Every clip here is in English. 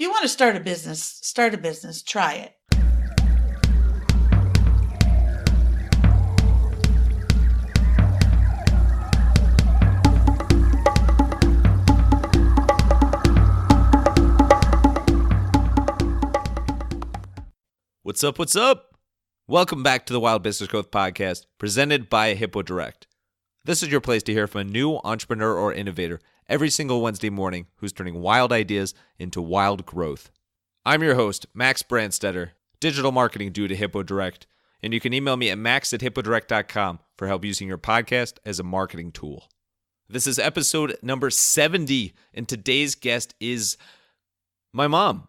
If you want to start a business, try it. What's up? What's up? Welcome back to the Wild Business Growth Podcast, presented by Hippo Direct. This is your place to hear from a new entrepreneur or innovator every single Wednesday morning who's turning wild ideas into wild growth. I'm your host, Max Branstetter, digital marketing dude at Hippo Direct, and you can email me at max@hippodirect.com for help using your podcast as a marketing tool. This is episode number 70, and today's guest is my mom.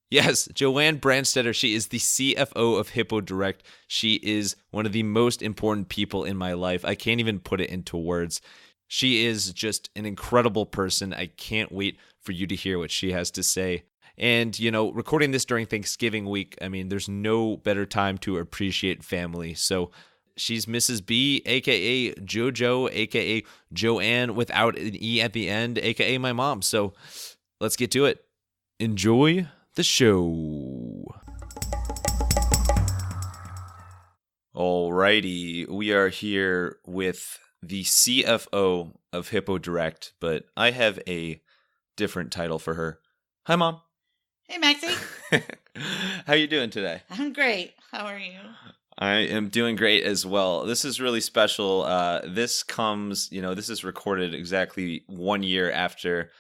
Yes, JoAnn Branstetter. She is the CFO of Hippo Direct. She is one of the most important people in my life. I can't even put it into words. She is just an incredible person. I can't wait for you to hear what she has to say. And, you know, recording this during Thanksgiving week, I mean, there's no better time to appreciate family. So she's Mrs. B, a.k.a. JoJo, a.k.a. JoAnn without an E at the end, a.k.a. my mom. So let's get to it. Enjoy the show. Alrighty, we are here with the CFO of Hippo Direct, but I have a different title for her. Hi, Mom. Hey, Maxie. How you doing today? I'm great. How are you? I am doing great as well. This is really special. This is recorded exactly 1 year after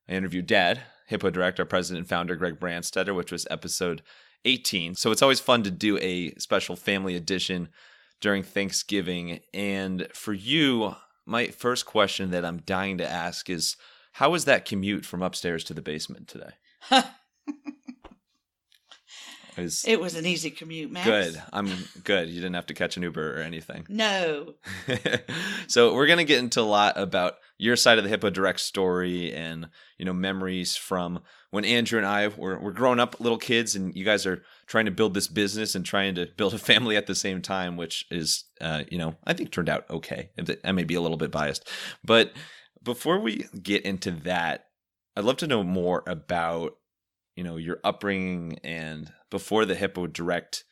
I interviewed Dad, Hippo Direct, our president and founder, Greg Branstetter, which was episode 18. So it's always fun to do a special family edition during Thanksgiving. And for you, my first question that I'm dying to ask is, how was that commute from upstairs to the basement today? It was an easy commute, Max. Good. I'm good. You didn't have to catch an Uber or anything. No. So we're going to get into a lot about your side of the Hippo Direct story and, you know, memories from when Andrew and I were growing up little kids, and you guys are trying to build this business and trying to build a family at the same time, which is, I think turned out okay. I may be a little bit biased. But before we get into that, I'd love to know more about, you know, your upbringing and before the Hippo Direct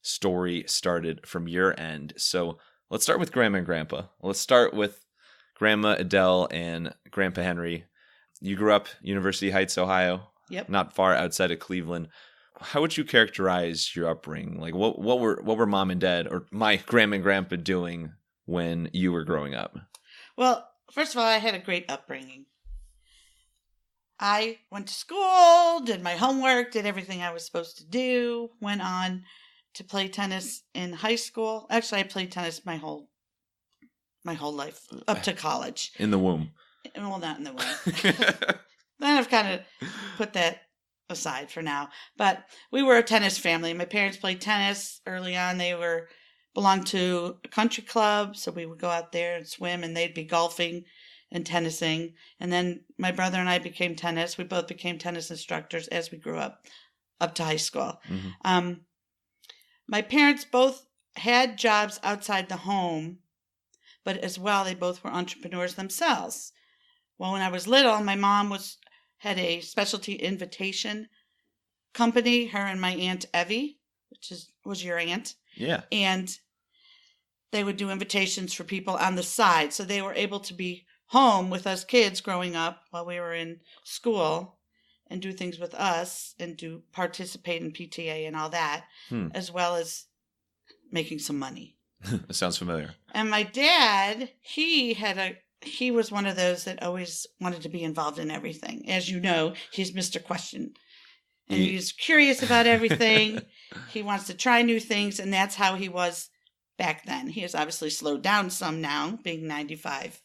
story started from your end. So let's start with Grandma and Grandpa. Let's start with Grandma Adele and Grandpa Henry. You grew up University Heights, Ohio. Yep. Not far outside of Cleveland. How would you characterize your upbringing? Like, what were Mom and Dad or my Grandma and Grandpa doing when you were growing up? Well, first of all, I had a great upbringing. I went to school, did my homework, did everything I was supposed to do, went on to play tennis in high school. Actually, I played tennis my whole life, up to college. In the womb. Well, not in the womb. Then I've kind of put that aside for now. But we were a tennis family. My parents played tennis early on. They belonged to a country club, so we would go out there and swim, and they'd be golfing and tennising. And then my brother and I became tennis. We both became tennis instructors as we grew up to high school. Mm-hmm. My parents both had jobs outside the home, but as well, they both were entrepreneurs themselves. Well, when I was little, my mom had a specialty invitation company, her and my Aunt Evie, which was your aunt. Yeah. And they would do invitations for people on the side. So they were able to be home with us kids growing up while we were in school and do things with us and participate in PTA and all that, as well as making some money. That sounds familiar. And my dad, he was one of those that always wanted to be involved in everything. As you know, he's Mr. Question. And he's curious about everything. He wants to try new things, and that's how he was back then. He has obviously slowed down some now, being 95.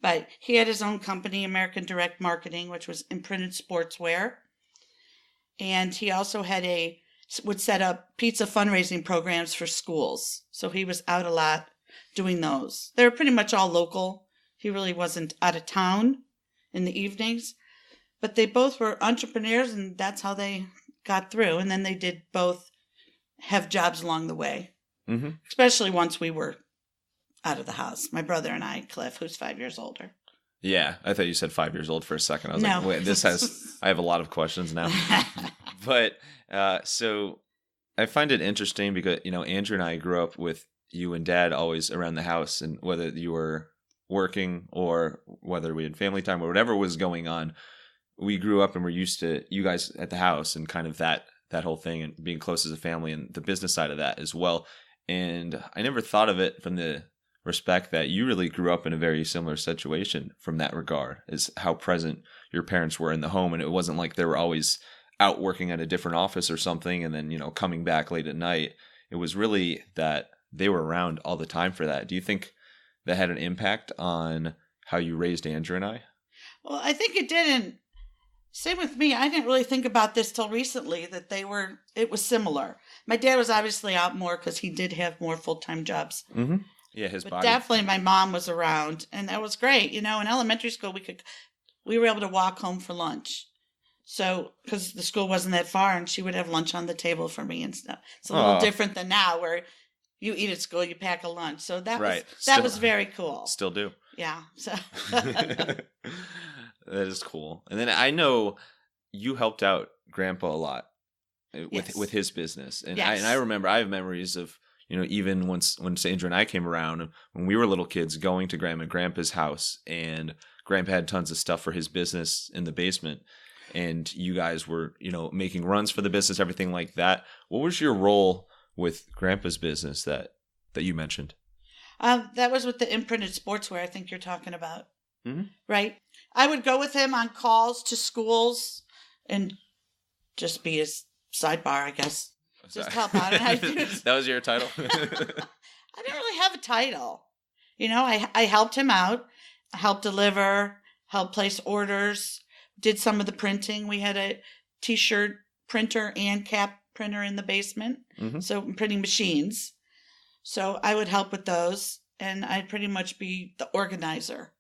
But he had his own company, American Direct Marketing, which was imprinted sportswear. And he also would set up pizza fundraising programs for schools. So he was out a lot doing those. They were pretty much all local. He really wasn't out of town in the evenings. But they both were entrepreneurs, and that's how they got through. And then they did both have jobs along the way, especially once we were out of the house. My brother and I, Cliff, who's 5 years older. Yeah, I thought you said 5 years old for a second. I was like, wait, I have a lot of questions now. But so I find it interesting because, Andrew and I grew up with you and Dad always around the house, and whether you were working or whether we had family time or whatever was going on, we grew up and we're used to you guys at the house and kind of that whole thing and being close as a family and the business side of that as well. And I never thought of it from the respect that you really grew up in a very similar situation from that regard, is how present your parents were in the home. And it wasn't like they were always out working at a different office or something and then, coming back late at night. It was really that they were around all the time for that. Do you think that had an impact on how you raised Andrew and I? Well, I think it didn't. Same with me. I didn't really think about this till recently, that it was similar. My dad was obviously out more because he did have more full-time jobs. Mm-hmm. Yeah, his but body. Definitely my mom was around, and that was great. In elementary school, we were able to walk home for lunch. So, because the school wasn't that far, and she would have lunch on the table for me and stuff. It's a little different than now, where you eat at school, you pack a lunch. So that was very cool. Still do. Yeah. So that is cool. And then I know you helped out Grandpa a lot with his business, and I remember I have memories of even when Sandra and I came around when we were little kids, going to Grandma and Grandpa's house, and Grandpa had tons of stuff for his business in the basement. And you guys were, making runs for the business, everything like that. What was your role with Grandpa's business that you mentioned? That was with the imprinted sportswear I think you're talking about. Mm-hmm. Right? I would go with him on calls to schools and just be his sidebar, I guess. Just help out. That was your title? I didn't really have a title. I helped him out. I helped deliver, helped place orders, did some of the printing. We had a t-shirt printer and cap printer in the basement. Mm-hmm. So printing machines. So I would help with those, and I'd pretty much be the organizer.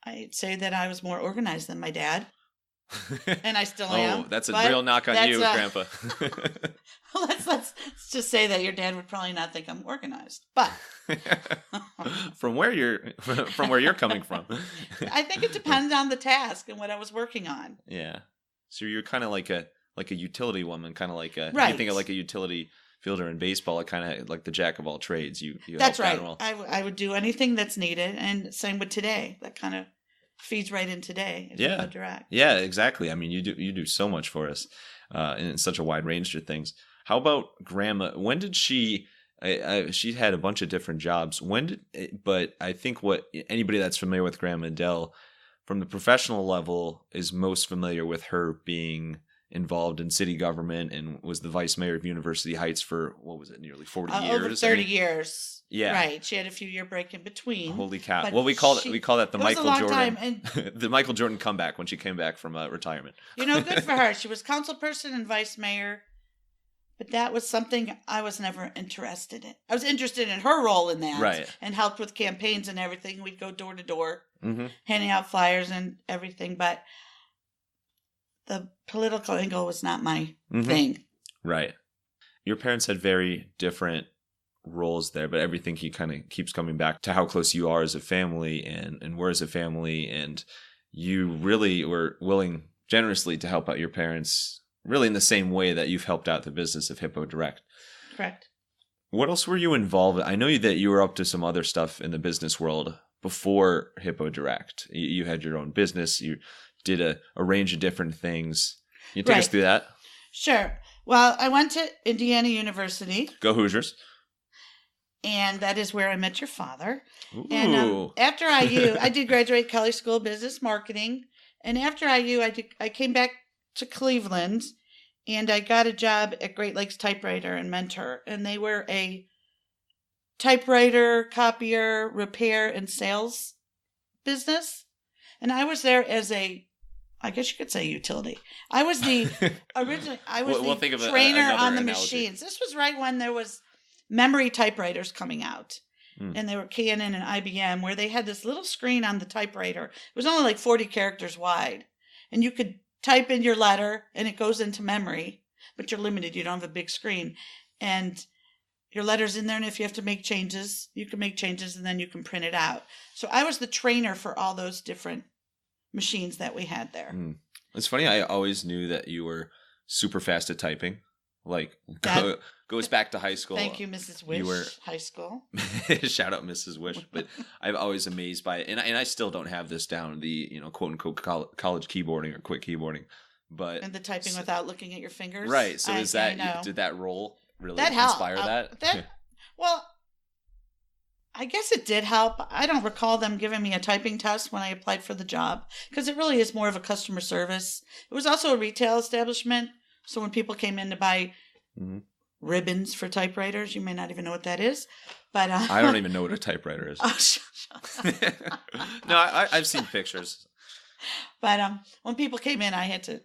I'd say that I was more organized than my dad. And I still am. Oh, that's a real knock on you, Grandpa. Well, let's just say that your dad would probably not think I'm organized, but from where you're coming from, I think it depends on the task and what I was working on. Yeah, so you're kind of like a utility woman, kind of like a right. You think of like a utility fielder in baseball, like kind of like the jack of all trades. You that's right. I would do anything that's needed, and same with today. That kind of feeds right in today. Yeah. Direct. Yeah, exactly. I mean, you do so much for us, in such a wide range of things. How about Grandma? When did she had a bunch of different jobs. But I think what anybody that's familiar with Grandma Adele from the professional level is most familiar with her being involved in city government and was the vice mayor of University Heights for, what was it, nearly 40 years? Over 30 years. Yeah. Right. She had a few year break in between. Holy cow. Well, we call that the Michael Jordan. And the Michael Jordan comeback when she came back from retirement. Good for her. She was council person and vice mayor. But that was something I was never interested in. I was interested in her role in that. Right. And helped with campaigns and everything. We'd go door to door, mm-hmm. handing out flyers and everything. But the political angle was not my mm-hmm. thing. Right. Your parents had very different roles there, but everything kind of keeps coming back to how close you are as a family and we're as a family. And you really were willing generously to help out your parents really in the same way that you've helped out the business of Hippo Direct. Correct. What else were you involved in? I know that you were up to some other stuff in the business world before Hippo Direct. You had your own business. You did a range of different things. Can you take us through that? Sure. Well, I went to Indiana University. Go Hoosiers. And that is where I met your father. Ooh. And after IU, I did graduate Kelley School of Business Marketing. And after IU, I came back to Cleveland, and I got a job at Great Lakes Typewriter and Mentor. And they were a typewriter, copier, repair, and sales business. And I was there as I guess you could say utility. I was the trainer on the machines. This was right when there was memory typewriters coming out. And they were Canon and IBM, where they had this little screen on the typewriter. It was only like 40 characters wide. And you could type in your letter and it goes into memory, but you're limited. You don't have a big screen. And your letter's in there, and if you have to make changes, you can make changes, and then you can print it out. So I was the trainer for all those different machines that we had there. It's funny. I always knew that you were super fast at typing. Like goes back to high school. Thank you, Mrs. Wish. High school. Shout out Mrs. Wish. But I'm always amazed by it. And I still don't have this down, the, quote unquote college keyboarding or quick keyboarding. But and the typing without looking at your fingers. Right. So did that role really inspire that? Well, I guess it did help. I don't recall them giving me a typing test when I applied for the job because it really is more of a customer service. It was also a retail establishment. So when people came in to buy ribbons for typewriters, you may not even know what that is. But I don't even know what a typewriter is. No, I've seen pictures. But when people came in, I had to,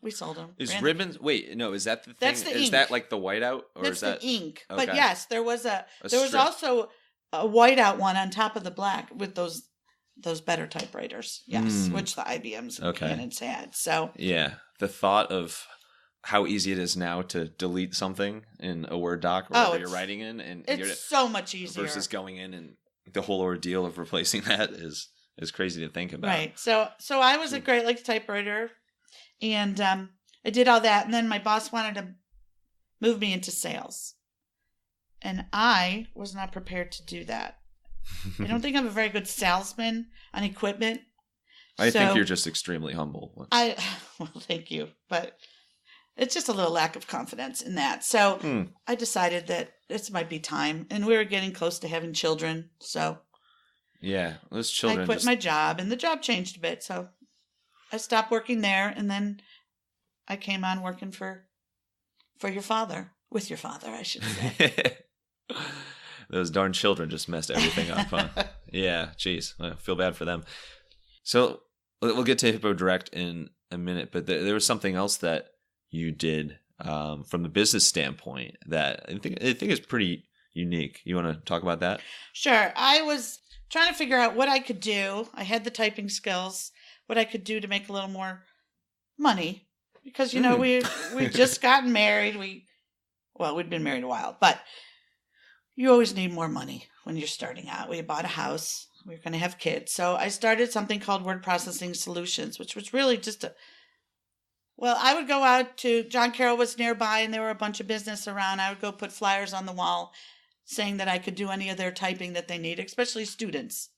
we sold them. Is ribbons? Wait, no, is that the thing? That's the ink. Is that like the whiteout, or That's is that the ink? Okay. But yes, there was strip. also a whiteout one on top of the black with those better typewriters. Yes, which the IBMs and Canons had. So yeah, the thought of how easy it is now to delete something in a Word doc or whatever you're writing in, and it's so much easier versus going in, and the whole ordeal of replacing that is crazy to think about. Right. So I was a great typewriter, and I did all that, and then my boss wanted to move me into sales, and I was not prepared to do that. I don't think I'm a very good salesman on equipment. I think you're just extremely humble. Well, thank you, but it's just a little lack of confidence in that. So I decided that this might be time, and we were getting close to having children, so. Yeah, those children. I quit my job, and the job changed a bit, so I stopped working there, and then I came on working for your father, with your father, I should say. Those darn children just messed everything up, huh? Yeah, geez, I feel bad for them. So we'll get to Hippo Direct in a minute, but there was something else that you did from the business standpoint that I think is pretty unique. You want to talk about that? Sure. I was trying to figure out what I could do. I had the typing skills, what I could do to make a little more money. Because, we'd just gotten married. We'd been married a while, but you always need more money when you're starting out. We bought a house. We were going to have kids. So I started something called Word Processing Solutions, which was really just I would go out to, John Carroll was nearby, and there were a bunch of business around. I would go put flyers on the wall saying that I could do any of their typing that they need, especially students.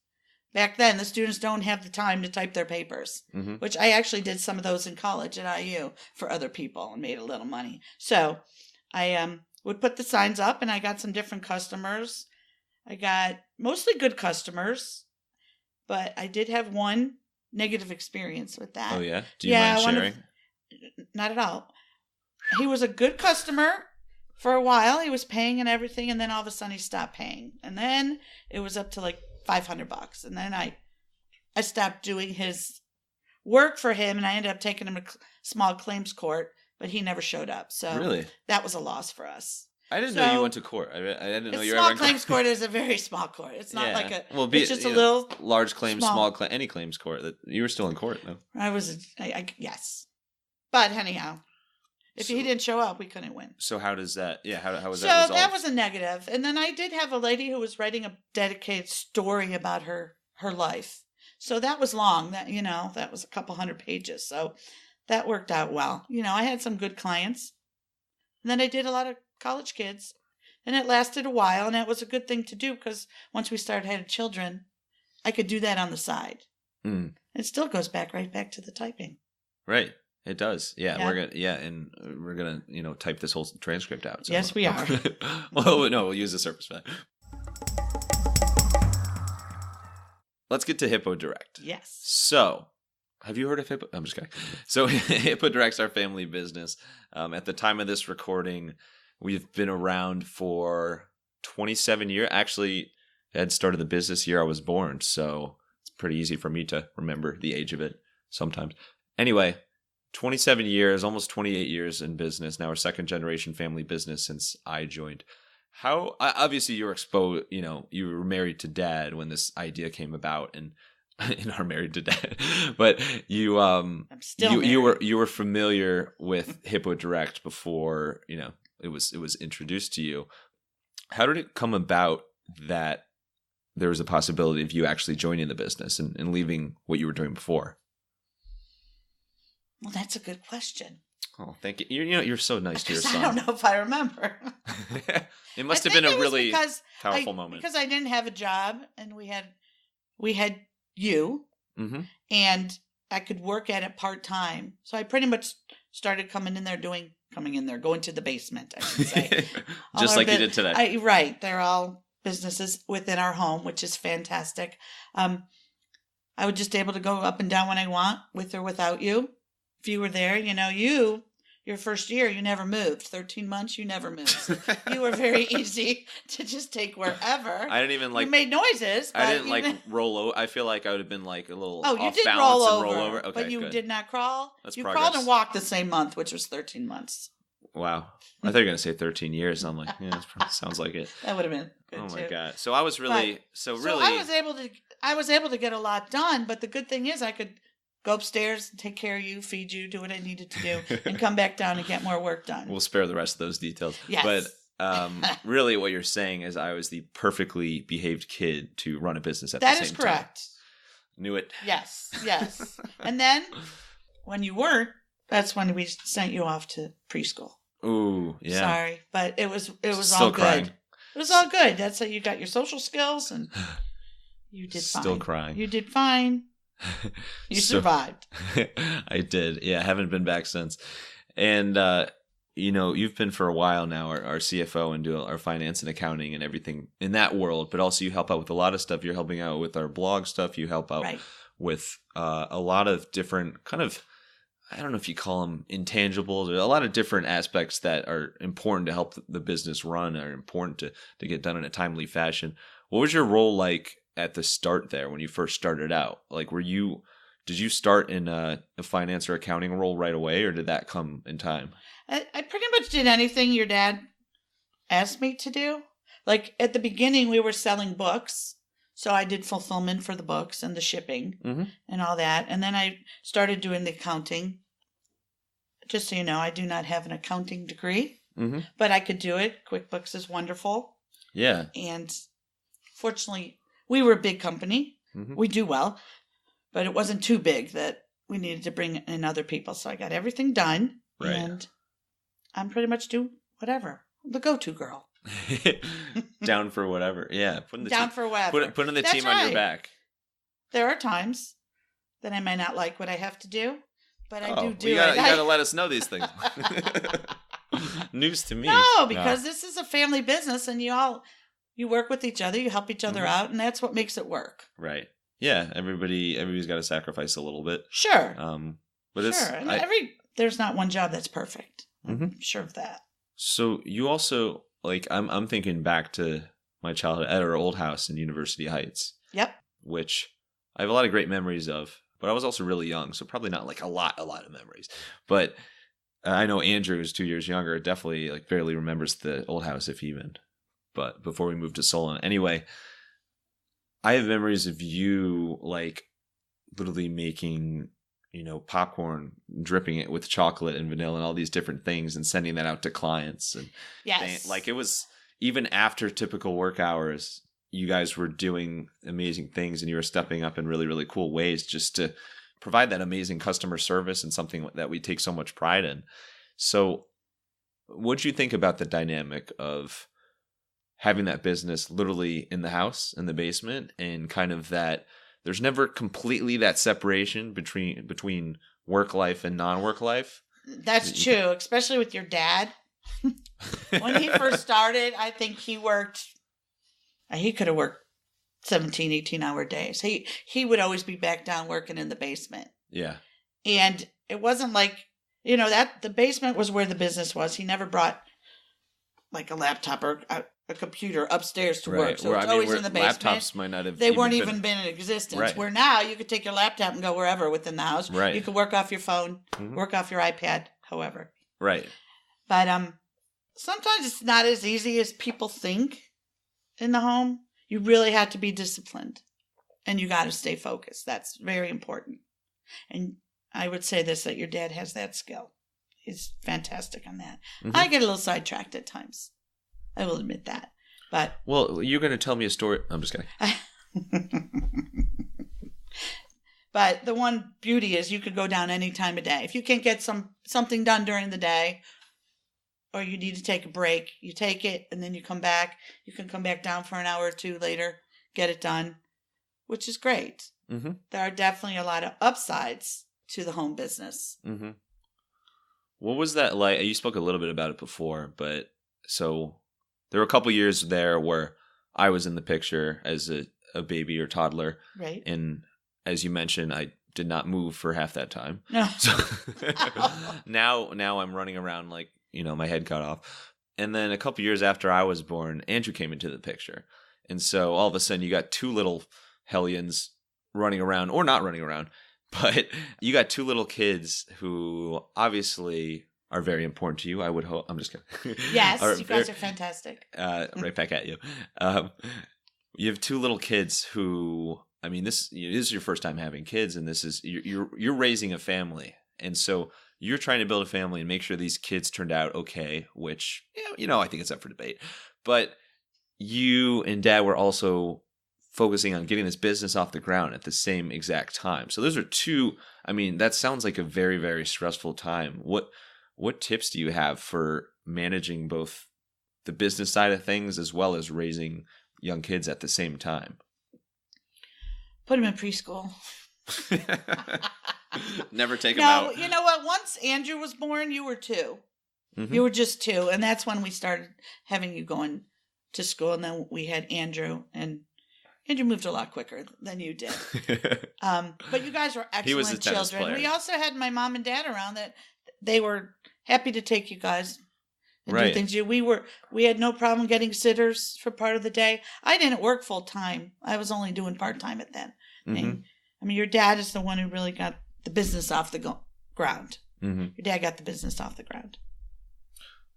Back then, the students don't have the time to type their papers, which I actually did some of those in college at IU for other people and made a little money. So I would put the signs up, and I got some different customers. I got mostly good customers, but I did have one negative experience with that. Oh, yeah? Do you mind sharing? Not at all. He was a good customer. For a while, he was paying and everything, and then all of a sudden he stopped paying. And then it was up to like $500. And then I stopped doing his work for him, and I ended up taking him to small claims court, but he never showed up. So really? That was a loss for us. I didn't know you went to court. I didn't know you were small claims court is a very small court. It's not like a. Well, it's just a little large claims, small claim, any claims court. That you were still in court though. Yes, but anyhow. If he didn't show up, we couldn't win. So how does that? Yeah, how was that resolved? So that was a negative. And then I did have a lady who was writing a dedicated story about her life. So that was long. That was a couple hundred pages. So that worked out well. I had some good clients. And then I did a lot of college kids, and it lasted a while. And that was a good thing to do because once we started having children, I could do that on the side. It still goes right back to the typing. Right. It does. Yeah. We're gonna type this whole transcript out. So. Yes, we are. Well, no, we'll use the Surface for that. Let's get to Hippo Direct. Yes. So, have you heard of Hippo? I'm just kidding. So, Hippo Direct's our family business. At the time of this recording, we've been around for 27 years. Actually, Ed started the business year I was born, so it's pretty easy for me to remember the age of it sometimes. Anyway, 27 years, almost 28 years in business. Now, our second generation family business since I joined. How obviously you were exposed, you were married to Dad when this idea came about, and are married to Dad, but you I'm still you were familiar with Hippo Direct before it was introduced to you. How did it come about that there was a possibility of you actually joining the business and leaving what you were doing before? Well, that's a good question. Oh, thank you. You're so nice to your son. I don't know if I remember. It must have been a really powerful moment. Because I didn't have a job, and we had you, Mm-hmm. and I could work at it part-time. So I pretty much started going to the basement, I should say. Just like you did today. Right. They're all businesses within our home, which is fantastic. I was just able to go up and down when I want, with or without you. If you were there, your first year, you never moved. 13 months, you never moved. So you were very easy to just take wherever. I didn't even You made noises. I didn't roll over. I feel like I would have been like a little Oh, you off did balance roll and roll over. over. Okay, but you good. did not crawl. That's you progress. crawled and walked the same month, which was 13 months. Wow. I thought you were going to say 13 years. I'm like, yeah, that sounds like it. That would have been good Oh too. my God. So I was really, I was able to get a lot done, but the good thing is I could go upstairs and take care of you, feed you, do what I needed to do, and come back down and get more work done. We'll spare the rest of those details. Yes. But really what you're saying is I was the perfectly behaved kid to run a business at the same time. That is correct. Knew it. Yes. And then when you weren't, that's when we sent you off to preschool. Ooh, yeah. Sorry, but it was Still all good. crying. It was all good. That's how you got your social skills, and you did fine. Still crying. You did fine. You survived. I did. Yeah, I haven't been back since. And, you've been for a while now our CFO and do our finance and accounting and everything in that world, but also you help out with a lot of stuff. You're helping out with our blog stuff. You help out with a lot of different kind of, I don't know if you call them intangibles, or a lot of different aspects that are important to help the business run, are important to get done in a timely fashion. What was your role like at the start there when you first started out? Like, did you start in a finance or accounting role right away, or did that come in time? I pretty much did anything your dad asked me to do. Like at the beginning, we were selling books. So I did fulfillment for the books and the shipping and all that. And then I started doing the accounting. Just so you know, I do not have an accounting degree, but I could do it. QuickBooks is wonderful. Yeah. And fortunately, we were a big company. We do well, but it wasn't too big that we needed to bring in other people. So I got everything done. Right. And I'm pretty much do whatever. The go-to girl. Down for whatever. Yeah. For whatever. Putting the team on your back. There are times that I may not like what I have to do, but I do it. You got to let us know these things. News to me. No, because this is a family business, and you work with each other, you help each other out, and that's what makes it work. Right. Yeah. Everybody's got to sacrifice a little bit. Sure. But sure. And there's not one job that's perfect. I'm sure of that. So you also, like, I'm thinking back to my childhood at our old house in University Heights. Yep. Which I have a lot of great memories of, but I was also really young, so probably not like a lot of memories. But I know Andrew, who's 2 years younger, definitely like barely remembers the old house, if even. But before we moved to Solon, anyway, I have memories of you like literally making, popcorn, dripping it with chocolate and vanilla and all these different things and sending that out to clients. And yes, it was even after typical work hours, you guys were doing amazing things and you were stepping up in really, really cool ways just to provide that amazing customer service and something that we take so much pride in. So what'd you think about the dynamic of having that business literally in the house, in the basement, and kind of that there's never completely that separation between work life and non-work life? That's true, especially with your dad. When he first started, I think he could have worked 17, 18-hour days. He would always be back down working in the basement. Yeah. And it wasn't like, that the basement was where the business was. He never brought like a laptop or a computer upstairs to work. So it's always in the basement. Laptops might not have They weren't even been in existence. Right. Where now you could take your laptop and go wherever within the house. Right. You could work off your phone, work off your iPad, however. Right. But sometimes it's not as easy as people think in the home. You really have to be disciplined. And you got to stay focused. That's very important. And I would say this, that your dad has that skill. He's fantastic on that. I get a little sidetracked at times. I will admit that. But you're going to tell me a story. I'm just kidding. But the one beauty is you could go down any time of day. If you can't get something done during the day, or you need to take a break, you take it and then you come back. You can come back down for an hour or two later, get it done, which is great. Mm-hmm. There are definitely a lot of upsides to the home business. Mm-hmm. What was that like? You spoke a little bit about it before, but so there were a couple years there where I was in the picture as a baby or toddler. Right. And as you mentioned, I did not move for half that time. No. So now I'm running around like, my head cut off. And then a couple years after I was born, Andrew came into the picture. And so all of a sudden you got two little hellions running around, or not running around, but you got two little kids who obviously are very important to you. I would hope. I'm just kidding. Yes, you guys are fantastic. Right back at you. You have two little kids who, this is your first time having kids, and this is you're raising a family, and so you're trying to build a family and make sure these kids turned out okay. Which I think it's up for debate, but you and Dad were also focusing on getting this business off the ground at the same exact time. So those are two. That sounds like a very, very stressful time. What tips do you have for managing both the business side of things as well as raising young kids at the same time? Put them in preschool. Never take them out. No, you know what? Once Andrew was born, you were 2. Mm-hmm. You were just 2. And that's when we started having you going to school. And then we had Andrew. And Andrew moved a lot quicker than you did. But you guys were excellent children. Player. We also had my mom and dad around that they were happy to take you guys and right. do things. We had no problem getting sitters for part of the day. I didn't work full time. I was only doing part time at then. Mm-hmm. Your dad is the one who really got the business off the ground. Mm-hmm. Your dad got the business off the ground.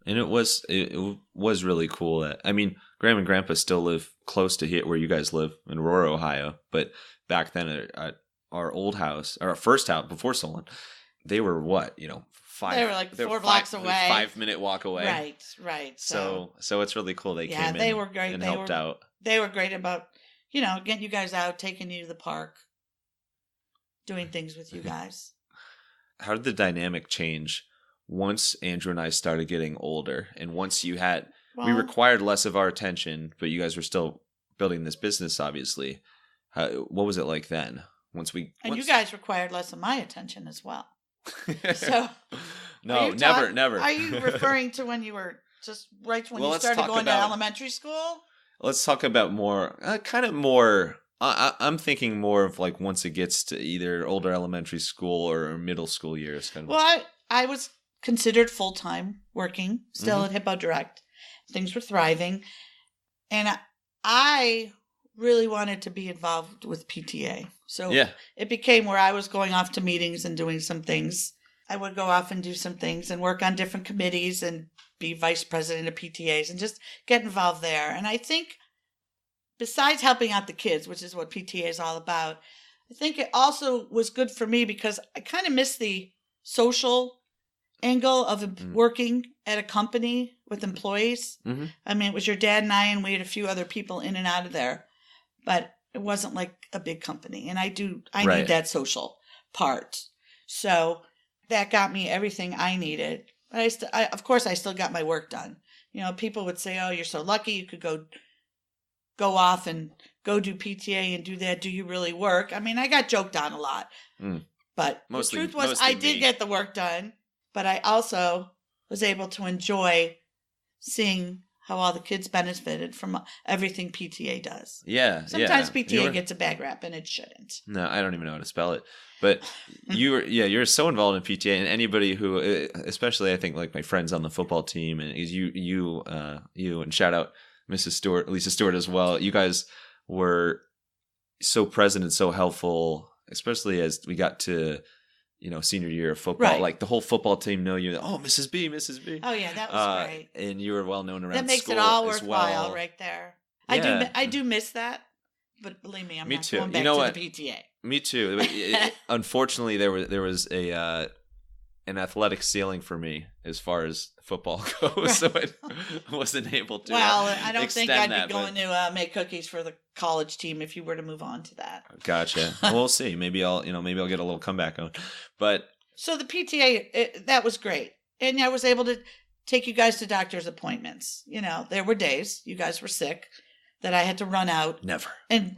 And it was really cool that, Grandma and Grandpa still live close to here where you guys live in Aurora, Ohio. But back then at our old house, or our first house before Solon, they were what, 5. They were like 4 blocks away. 5-minute walk away. Right. So it's really cool they came in. They were great. And helped out. They were great about, getting you guys out, taking you to the park, doing things with you guys. How did the dynamic change once Andrew and I started getting older, and once you had, we required less of our attention, but you guys were still building this business, obviously. What was it like then? You guys required less of my attention as well. So no, never. Are you referring to when you were just right when you started going to elementary school? Let's talk about more, I'm thinking more of like once it gets to either older elementary school or middle school years. Well, I was considered full-time working still at Hippo Direct. Things were thriving. And I really wanted to be involved with PTA. So it became where I was going off to meetings and doing some things. I would go off and do some things and work on different committees and be vice president of PTAs and just get involved there. And I think besides helping out the kids, which is what PTA is all about, I think it also was good for me because I kind of missed the social angle of working at a company with employees. Mm-hmm. It was your dad and I, and we had a few other people in and out of there, but it wasn't like a big company. And I need that social part. So that got me everything I needed. But of course, I still got my work done. People would say, "Oh, you're so lucky you could go off and go do PTA and do that. Do you really work?" I got joked on a lot. But the truth was I did get the work done. But I also was able to enjoy seeing how all the kids benefited from everything PTA does. Yeah. Sometimes PTA gets a bad rap and it shouldn't. No, I don't even know how to spell it. But you're so involved in PTA, and anybody who, especially I think like my friends on the football team, and you and shout out Mrs. Stewart, Lisa Stewart as well. You guys were so present and so helpful, especially as we got to, senior year of football. Right. Like the whole football team know you. Oh, Mrs. B. Oh yeah, that was great. And you were well known around. That makes school it all as worthwhile, well. right there. Yeah. I do miss that, but believe me, I'm not going back to the PTA. Me too. Unfortunately, there was a an athletic ceiling for me as far as football goes, so I wasn't able to. Well, I don't think I'd that, be going to make cookies for the college team if you were to move on to that. Gotcha. We'll see. Maybe I'll get a little comeback on. But so the PTA, that was great, and I was able to take you guys to doctor's appointments. There were days you guys were sick that I had to run out. Never. And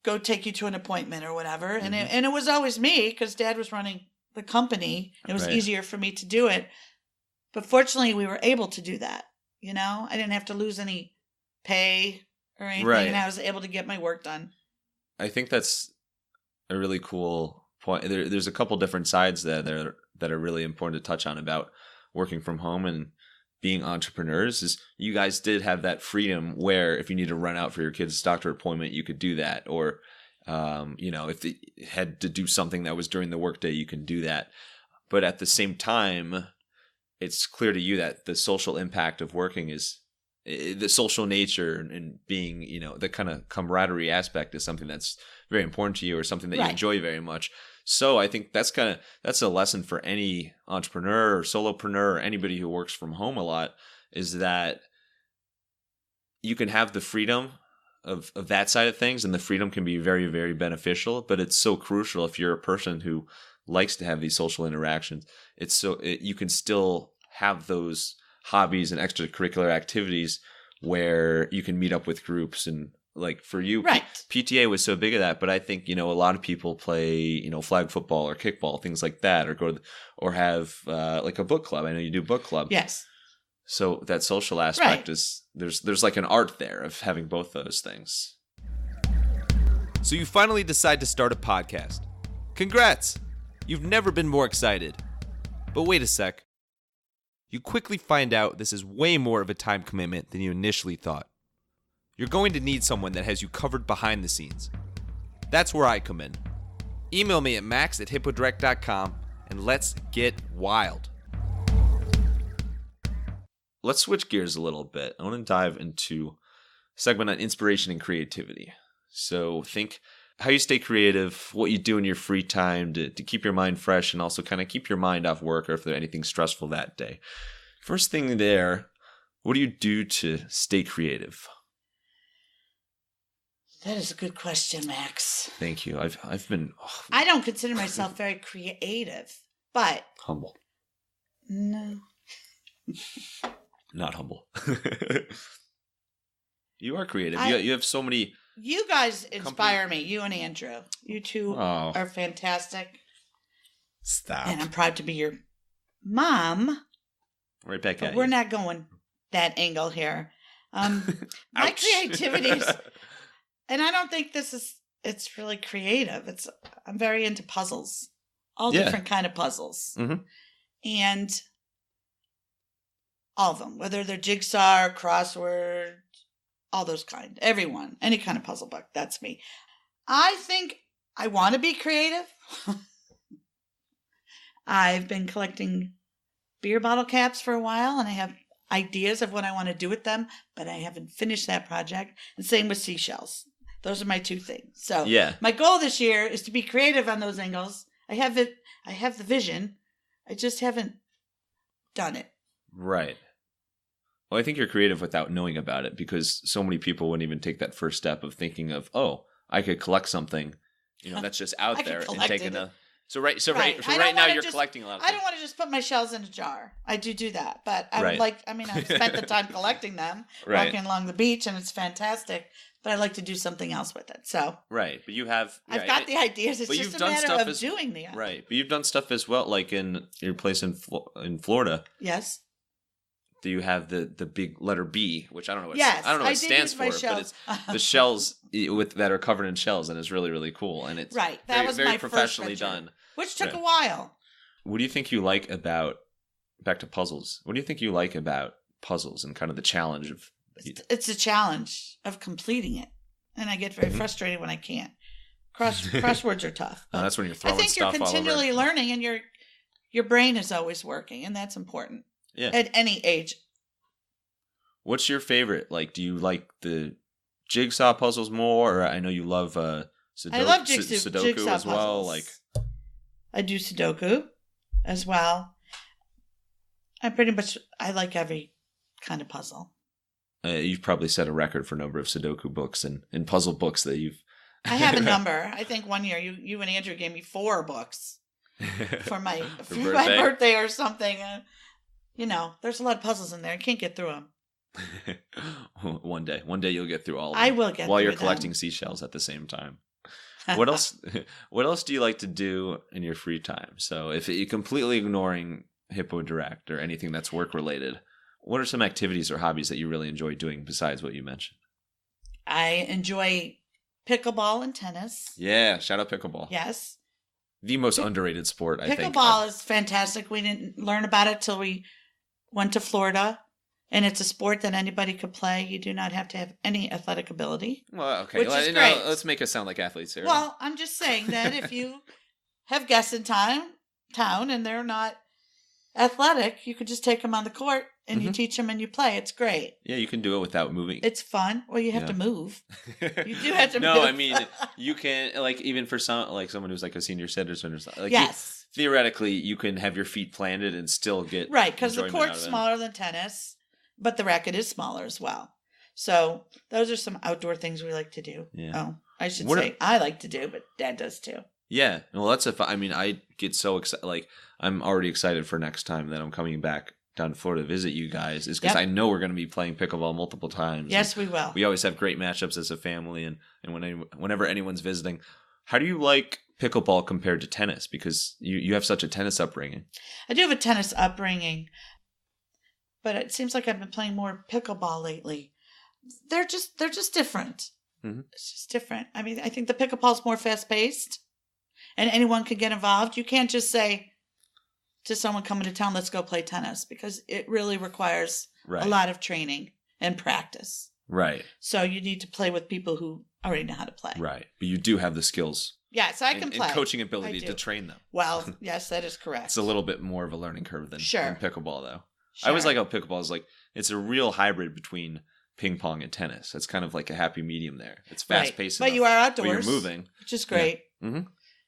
go take you to an appointment or whatever. Mm-hmm. And it was always me because Dad was running the company. It was easier for me to do it. But fortunately, we were able to do that. I didn't have to lose any pay or anything. Right. And I was able to get my work done. I think that's a really cool point. There's a couple different sides that are really important to touch on about working from home and being entrepreneurs. Is you guys did have that freedom where if you need to run out for your kid's doctor appointment, you could do that. Or, if they had to do something that was during the workday, you can do that. But at the same time, it's clear to you that the social impact of working is the social nature and being, the kind of camaraderie aspect is something that's very important to you or something that you enjoy very much. So I think that's a lesson for any entrepreneur or solopreneur or anybody who works from home a lot, is that you can have the freedom of that side of things, and the freedom can be very, very beneficial, but it's so crucial if you're a person who likes to have these social interactions. You can still have those hobbies and extracurricular activities where you can meet up with groups. And like for you, PTA was so big of that, but I think, a lot of people play, flag football or kickball, things like that, or have like a book club. I know you do book club. Yes. So that social aspect is there's like an art there of having both those things. So you finally decide to start a podcast. Congrats. You've never been more excited. But wait a sec. You quickly find out this is way more of a time commitment than you initially thought. You're going to need someone that has you covered behind the scenes. That's where I come in. Email me at max@hippodirect.com and let's get wild. Let's switch gears a little bit. I want to dive into a segment on inspiration and creativity. So think how you stay creative, what you do in your free time to keep your mind fresh and also kind of keep your mind off work or if there's anything stressful that day. First thing there, what do you do to stay creative? That is a good question, Max. Thank you. I've been... I don't consider myself very creative, but... Humble. No. Not humble. You are creative. You have so many... You guys inspire me. You and Andrew. You two are fantastic. Stop. And I'm proud to be your mom. Right back at you. We're not going that angle here. My creativity is... And I don't think it's really creative. I'm very into puzzles. All different kind of puzzles. Mm-hmm. And all of them, whether they're jigsaw, crossword, all those kind. Everyone. Any kind of puzzle book. That's me. I think I want to be creative. I've been collecting beer bottle caps for a while, and I have ideas of what I want to do with them, but I haven't finished that project. And same with seashells. Those are my two things. So my goal this year is to be creative on those angles. I have the vision. I just haven't done it. Right. Well, I think you're creative without knowing about it, because so many people wouldn't even take that first step of thinking of, I could collect something, that's just out there and taking a. So right now you're collecting a lot of things. I don't want to just put my shells in a jar. I do that, but I would I've spent the time collecting them, walking along the beach, and it's fantastic. But I like to do something else with it. So right, but you have. I've got the ideas. It's just a matter of doing the. Right, but you've done stuff as well, like in your place in Florida. Yes. Do you have the big letter B, which I don't know what it stands for, but it's the shells that are covered in shells, and it's really, really cool, and it's that was very my professionally first venture, done, which took a while. What do you think you like about back to puzzles? What do you think you like about puzzles and kind of the challenge of? It's a challenge of completing it, and I get very frustrated when I can't. Crosswords are tough. That's when you're throwing stuff all over. I think you're continually learning, and your brain is always working, and that's important. Yeah. At any age. What's your favorite? Like, do you like the jigsaw puzzles more? Or I know you love Sudoku, I love Sudoku jigsaw as well. Puzzles. I do Sudoku as well. I like every kind of puzzle. You've probably set a record for number of Sudoku books and puzzle books that you've... I have a number. I think one year you and Andrew gave me 4 books for my birthday or something. There's a lot of puzzles in there. I can't get through them. One day you'll get through all of them. I will get while through you're collecting seashells at the same time. What else do you like to do in your free time? So if you're completely ignoring Hippo Direct or anything that's work related, what are some activities or hobbies that you really enjoy doing besides what you mentioned? I enjoy pickleball and tennis. Yeah, shout out pickleball. Yes. The most underrated sport, I think. Pickleball is fantastic. We didn't learn about it till we went to Florida. And it's a sport that anybody could play. You do not have to have any athletic ability. Well, okay. Which is great. Let's make us sound like athletes here. Well, I'm just saying that if you have guests in town and they're not athletic, you could just take them on the court and you teach them and you play. It's great. Yeah, you can do it without moving. It's fun. Well, you have to move. You do have to move. No, I mean, you can, even for someone who's like a senior citizen or something. Yes. Theoretically, you can have your feet planted and still get right, because the court's smaller than tennis. But the racket is smaller as well. So those are some outdoor things we like to do. Yeah. Oh, I should say I like to do, but Dad does too. Yeah. Well, I get so excited. Like, I'm already excited for next time that I'm coming back down to Florida to visit you guys. Is because I know we're going to be playing pickleball multiple times. Yes, we will. We always have great matchups as a family. And whenever anyone's visiting, how do you like pickleball compared to tennis? Because you have such a tennis upbringing. I do have a tennis upbringing. But it seems like I've been playing more pickleball lately. They're just different. Mm-hmm. It's just different. I mean, I think the pickleball's more fast-paced, and anyone can get involved. You can't just say to someone coming to town, let's go play tennis, because it really requires a lot of training and practice. Right. So you need to play with people who already know how to play. Right. But you do have the skills. Yeah, so I can play. And coaching ability to train them. Well, yes, that is correct. It's a little bit more of a learning curve than pickleball, though. Sure. I always like how pickleball is it's a real hybrid between ping pong and tennis. It's kind of like a happy medium there. It's fast paced, but you are outdoors. But you're moving, which is great. Yeah. Mm-hmm.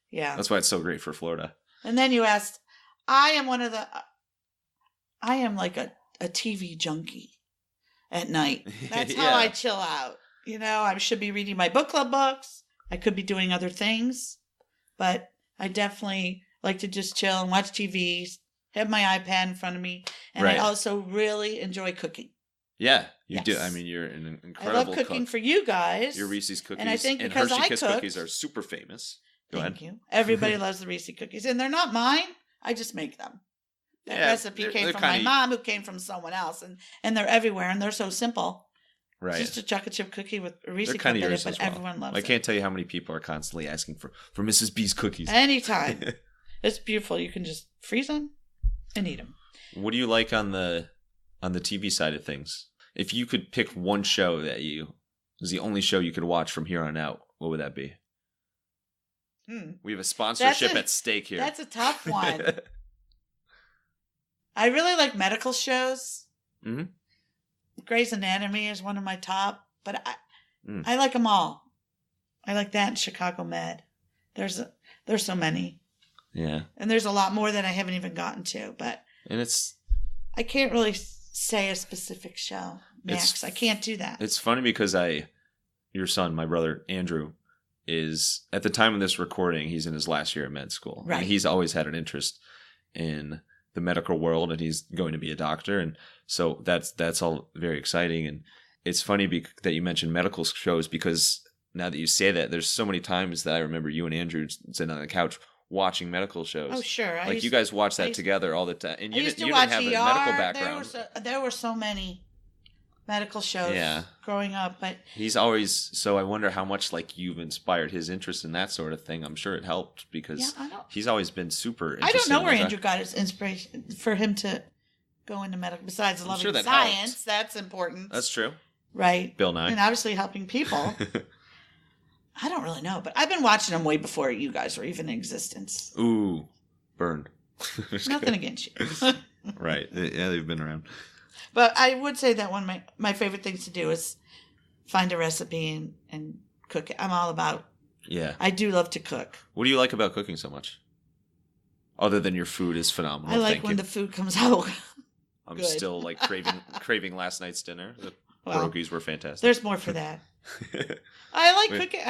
Yeah, that's why it's so great for Florida. And then you asked, I am like a TV junkie at night. That's how I chill out. I should be reading my book club books. I could be doing other things, but I definitely like to just chill and watch TV. Have my iPad in front of me, and I also really enjoy cooking. Yeah, you do. I mean, you're an incredible I love cooking cook. for you guys. Your Reese's cookies and I think because Hershey I Kiss cooked, cookies are super famous. Thank you. Everybody loves the Reese's cookies, and they're not mine. I just make them. That recipe came from my mom, who came from someone else, and they're everywhere, and they're so simple. Right. Just a chocolate chip cookie with a Reese's cookie in it, but everyone loves it. I can't tell you how many people are constantly asking for Mrs. B's cookies. Anytime. It's beautiful. You can just freeze them and eat them. What do you like on the TV side of things? If you could pick one show that was the only show you could watch from here on out, what would that be? We have a sponsorship at stake here. That's a tough one. I really like medical shows. Mm-hmm. Grey's Anatomy is one of my top, but I like them all. I like that in Chicago Med. There's so many. Yeah. And there's a lot more that I haven't even gotten to, but I can't really say a specific show, Max. I can't do that. It's funny because your son, my brother Andrew, is at the time of this recording, he's in his last year of med school. Right. And he's always had an interest in the medical world, and he's going to be a doctor, and so that's all very exciting. And it's funny that you mentioned medical shows, because now that you say that, there's so many times that I remember you and Andrew sitting on the couch watching medical shows. Oh, sure. You guys watch that together all the time. And you didn't have a ER. medical background. There were so many medical shows growing up, but he's always, so I wonder how much you've inspired his interest in that sort of thing. I'm sure it helped, because he's always been super interested. I don't know where Andrew got his inspiration for him to go into medical, besides loving science. Helped. That's important. That's true. Right. Bill Nye. And obviously helping people. I don't really know, but I've been watching them way before you guys were even in existence. Ooh, burned. Nothing against you. Right. Yeah, they've been around. But I would say that one of my favorite things to do is find a recipe and cook it. I'm all about. Yeah. I do love to cook. What do you like about cooking so much? Other than your food is phenomenal. I like when the food comes out I'm Good. still like craving last night's dinner. The pierogies were fantastic. There's more for that. I like cooking.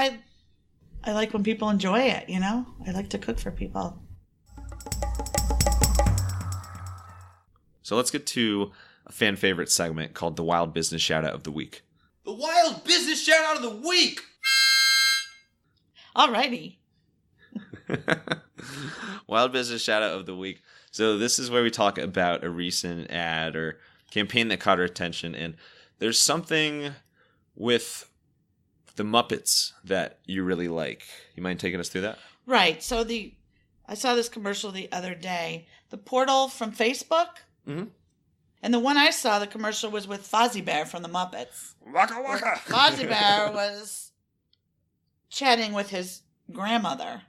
I like when people enjoy it, you know? I like to cook for people. So let's get to a fan favorite segment called the Wild Business Shout Out of the Week. The Wild Business Shout Out of the Week! Alrighty. Wild Business Shout Out of the Week. So this is where we talk about a recent ad or campaign that caught our attention. And there's something with the Muppets that you really like. You mind taking us through that? Right. So I saw this commercial the other day. The portal from Facebook. Mm-hmm. And the one I saw, the commercial was with Fozzie Bear from the Muppets. Waka waka. Fozzie Bear was chatting with his grandmother,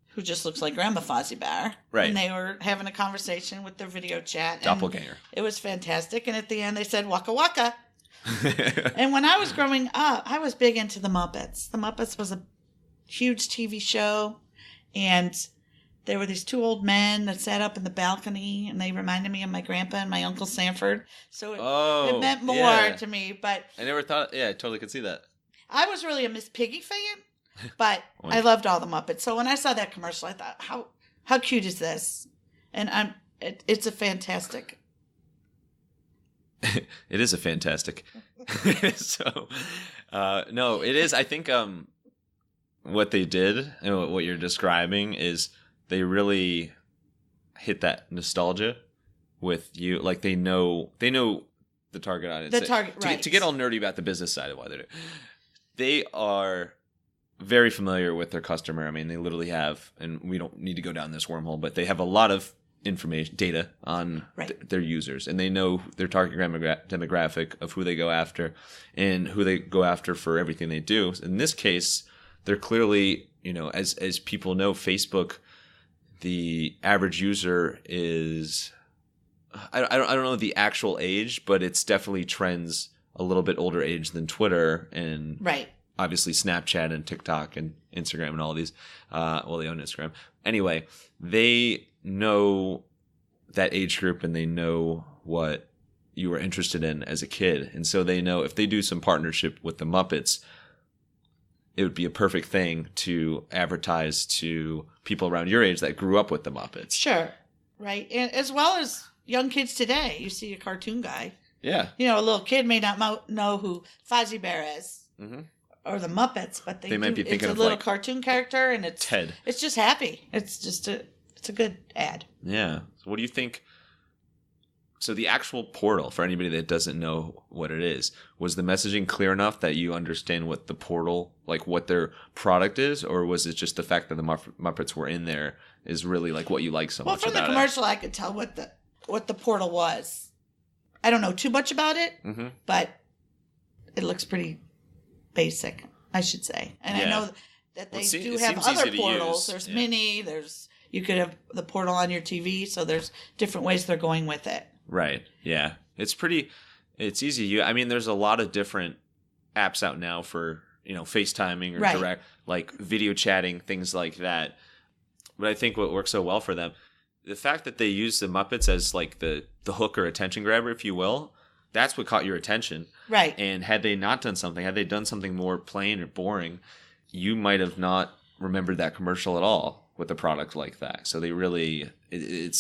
who just looks like Grandma Fozzie Bear. Right. And they were having a conversation with their video chat. Doppelganger. It was fantastic. And at the end, they said, waka waka. And when I was growing up, I was big into the Muppets. The Muppets was a huge TV show. And there were these two old men that sat up in the balcony, and they reminded me of my grandpa and my Uncle Sanford. So it meant more to me. But I never thought, I totally could see that. I was really a Miss Piggy fan, but I loved all the Muppets. So when I saw that commercial, I thought, how cute is this? And it's a fantastic. It is a fantastic. So, no, it is. I think what they did and what you're describing is they really hit that nostalgia with you. Like they know the target audience. Right. To get all nerdy about the business side of why they're they are very familiar with their customer. I mean, they literally have, and we don't need to go down this wormhole, but they have a lot of data on their users, and they know their target demographic of who they go after and who they go after for everything they do. In this case, they're clearly, as people know, Facebook, the average user is, I don't know the actual age, but it's definitely trends a little bit older age than Twitter and obviously Snapchat and TikTok and Instagram and all these. They own Instagram. Anyway, they know that age group and they know what you were interested in as a kid. And so they know if they do some partnership with the Muppets, it would be a perfect thing to advertise to people around your age that grew up with the Muppets. Sure. Right. And as well as young kids today. You see a cartoon guy. Yeah. A little kid may not know who Fozzie Bear is. Mm-hmm. Or the Muppets, but they might be thinking it's a little cartoon character, and it's Ted. It's just happy. It's just it's a good ad. Yeah. So what do you think? So the actual portal, for anybody that doesn't know what it is, was the messaging clear enough that you understand what the portal, like what their product is, or was it just the fact that the Muppets were in there is really like what you like so much about it? Well, from the commercial, I could tell what the portal was. I don't know too much about it, but it looks pretty basic, I should say. And I know that they do have other portals. There's Mini, you could have the portal on your TV, so there's different ways they're going with it. Right. Yeah. It's easy. I mean, there's a lot of different apps out now for, FaceTiming or direct, like video chatting, things like that. But I think what works so well for them, the fact that they use the Muppets as like the hook or attention grabber, if you will, that's what caught your attention. Right. And had they done something more plain or boring, you might have not remembered that commercial at all with a product like that. So they really, you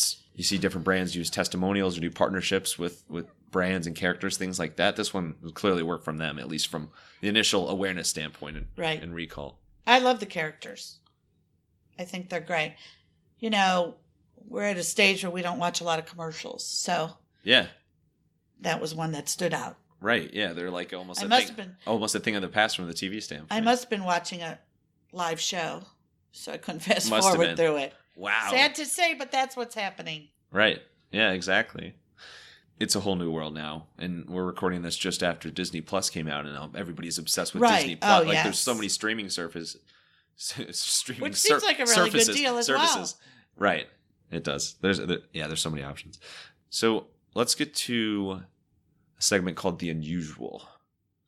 see different brands use testimonials or do partnerships with brands and characters, things like that. This one clearly worked from them, at least from the initial awareness standpoint and recall. I love the characters. I think they're great. We're at a stage where we don't watch a lot of commercials. So yeah, that was one that stood out. Right. Yeah. They're like almost a thing of the past from the TV standpoint. I must have been watching a live show, so I couldn't fast forward through it. Wow. Sad to say, but that's what's happening. Right. Yeah, exactly. It's a whole new world now, and we're recording this just after Disney Plus came out, and now everybody's obsessed with Disney Plus. There's so many streaming services. Which seems like a really good deal as well. Right. It does. There's so many options. So let's get to a segment called The Unusual.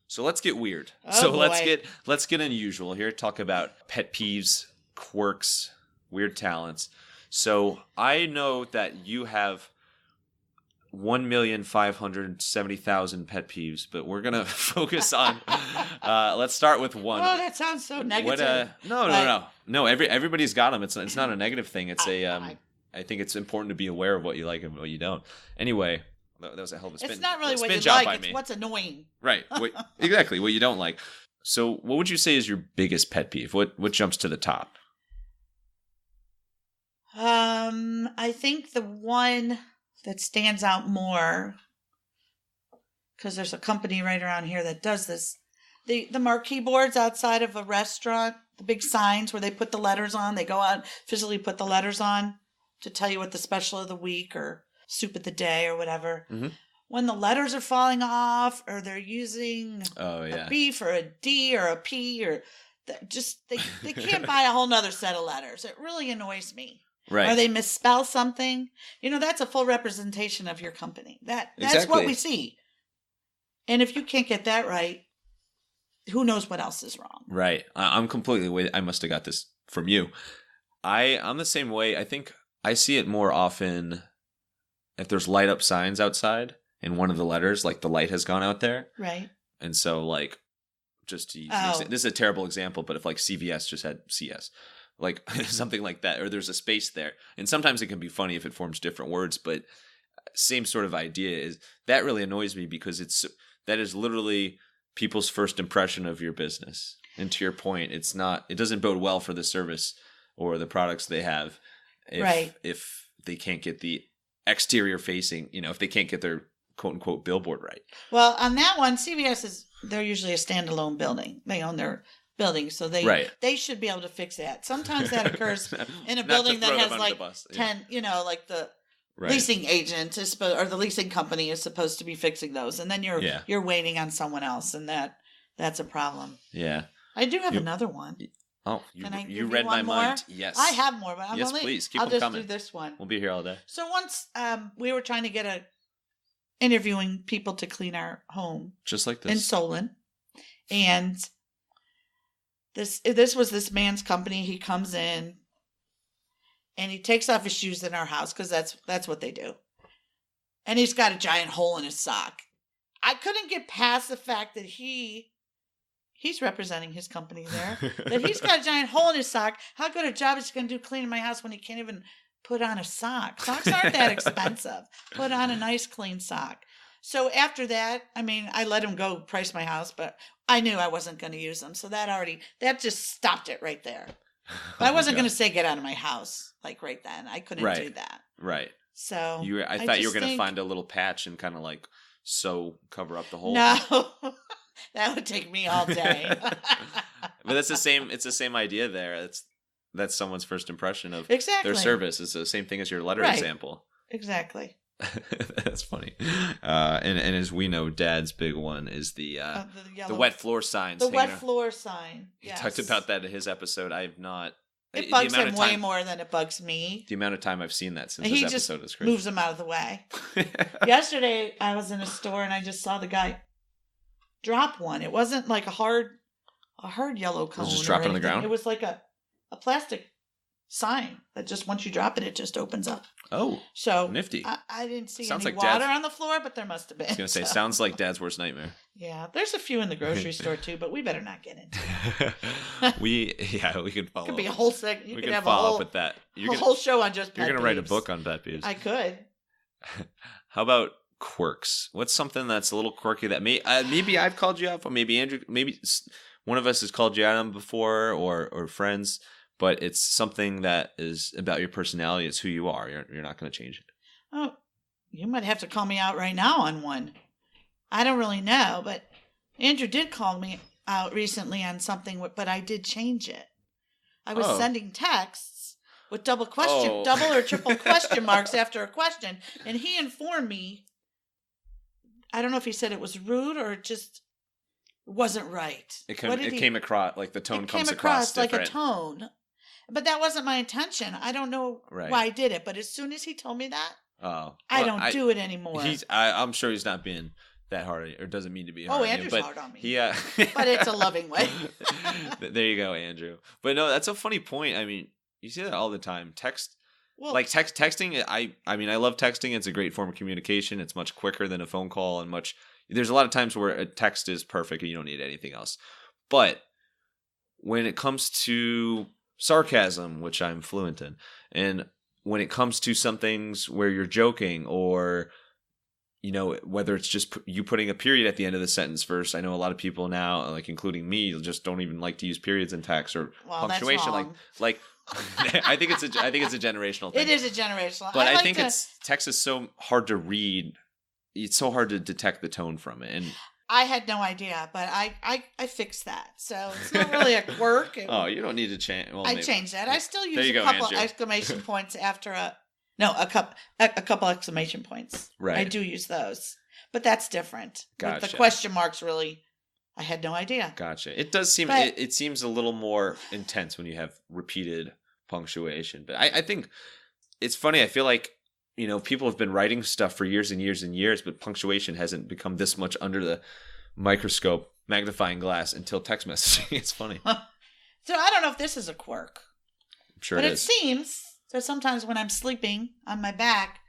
So let's get weird. Let's get unusual here. Talk about pet peeves, quirks, weird talents. So I know that you have 1,570,000 pet peeves, but we're gonna focus on. Let's start with one. Oh, that sounds so negative. No. Everybody's got them. It's not a negative thing. It's I think it's important to be aware of what you like and what you don't. Anyway, that was a hell of a spin. It's not really what you like. It's what's annoying. Right. Exactly. What you don't like. So, what would you say is your biggest pet peeve? What jumps to the top? I think the one that stands out more, because there's a company right around here that does this. The marquee boards outside of a restaurant, the big signs where they put the letters on, they go out, physically put the letters on to tell you what the special of the week or soup of the day or whatever. Mm-hmm. When the letters are falling off or they're using a B for a D or a P or they can't buy a whole nother set of letters. It really annoys me. Right. Or they misspell something. That's a full representation of your company. That's exactly what we see. And if you can't get that right, who knows what else is wrong? Right. I'm completely with. I must have got this from you. I'm the same way. I think I see it more often if there's light up signs outside and one of the letters, like the light has gone out there. Right. And so like, just to use this is a terrible example, but if like CVS just had CS, like something like that, or there's a space there. And sometimes it can be funny if it forms different words, but same sort of idea is that really annoys me because that is literally people's first impression of your business. And to your point, it doesn't bode well for the service or the products they have if they can't get the exterior facing, if they can't get their quote unquote billboard right. Well, on that one, CVS they're usually a standalone building. They own their building, so they should be able to fix that. Sometimes that occurs in a building that has like 10, like the leasing agent or the leasing company is supposed to be fixing those, and then you're waiting on someone else, and that's a problem. Yeah, I do have another one. Oh, you read my mind. Yes, I have more, but please keep I'll them just coming. do this one. We'll be here all day. So once we were trying to get interviewing people to clean our home, just like this in Solon, and this was this man's company. He comes in and he takes off his shoes in our house because that's what they do, and he's got a giant hole in his sock. I couldn't get past the fact that he's representing his company there, that he's got a giant hole in his sock. How good a job is he going to do cleaning my house when he can't even put on a sock? Socks aren't that expensive. Put on a nice clean sock. So after that, I let him go price my house, but I knew I wasn't going to use them. So that just stopped it right there. But I wasn't going to say get out of my house like right then. I couldn't do that. Right. So I thought you were going to find a little patch and kind of like cover up the hole. No. That would take me all day. But it's the same idea there. That's someone's first impression of their service. It's the same thing as your letter example. Exactly. That's funny. And as we know, Dad's big one is the wet floor signs. The wet floor sign. Yes. He talked about that in his episode. I have not. It bugs him way more than it bugs me. The amount of time I've seen that since this episode is crazy. He just moves them out of the way. Yesterday, I was in a store and I just saw the guy drop one. It wasn't like a hard yellow cone. It was just dropping on the ground? It was like a plastic sign that just once you drop it, it just opens up. Oh, so nifty. I didn't see any water on the floor, but there must have been. I was going to say, sounds like Dad's worst nightmare. Yeah, there's a few in the grocery store too, but we better not get into it. we could follow. It could be a whole segment. We could have follow up with that. A whole show on just pet You're going to peeves. write a book on pet peeves. I could. How about quirks? What's something that's a little quirky that maybe I've called you out, or maybe Andrew, maybe one of us has called you out on before, or friends, but it's something that is about your personality. It's who you are. You're not going to change it. Oh, you might have to call me out right now on one. I don't really know, but Andrew did call me out recently on something, but I did change it. I was sending texts with double or triple question marks after a question, and he informed me. I don't know if he said it was rude or it just wasn't right. It came across like the tone comes across like a tone, but that wasn't my intention. I don't know why I did it, but as soon as he told me that, I don't do it anymore. I'm sure he's not being that hard, or doesn't mean to be hard. Oh, Andrew's hard on me. Yeah, but it's a loving way. There you go, Andrew. But no, that's a funny point. You see that all the time. Text. Well, like texting. I mean, I love texting. It's a great form of communication. It's much quicker than a phone call, and there's a lot of times where a text is perfect and you don't need anything else. But when it comes to sarcasm, which I'm fluent in, and when it comes to some things where you're joking, or whether it's just you putting a period at the end of the sentence first. I know a lot of people now, like including me, just don't even like to use periods in text or punctuation. That's wrong. Like I think it's a generational thing. It is a generational. But I think text is so hard to read. It's so hard to detect the tone from it. And I had no idea, but I fixed that. So it's not really a quirk. You don't need to change. Well, I changed that. I still use a go, couple Andrew. exclamation points after a couple exclamation points. Right. I do use those, but that's different. Gotcha. With the question marks, really, I had no idea. Gotcha. It does seem it seems a little more intense when you have repeated punctuation. But I think it's funny. I feel like people have been writing stuff for years and years and years, but punctuation hasn't become this much under the microscope, magnifying glass until text messaging. It's funny. So I don't know if this is a quirk. I'm sure but it is. It seems that sometimes when I'm sleeping on my back,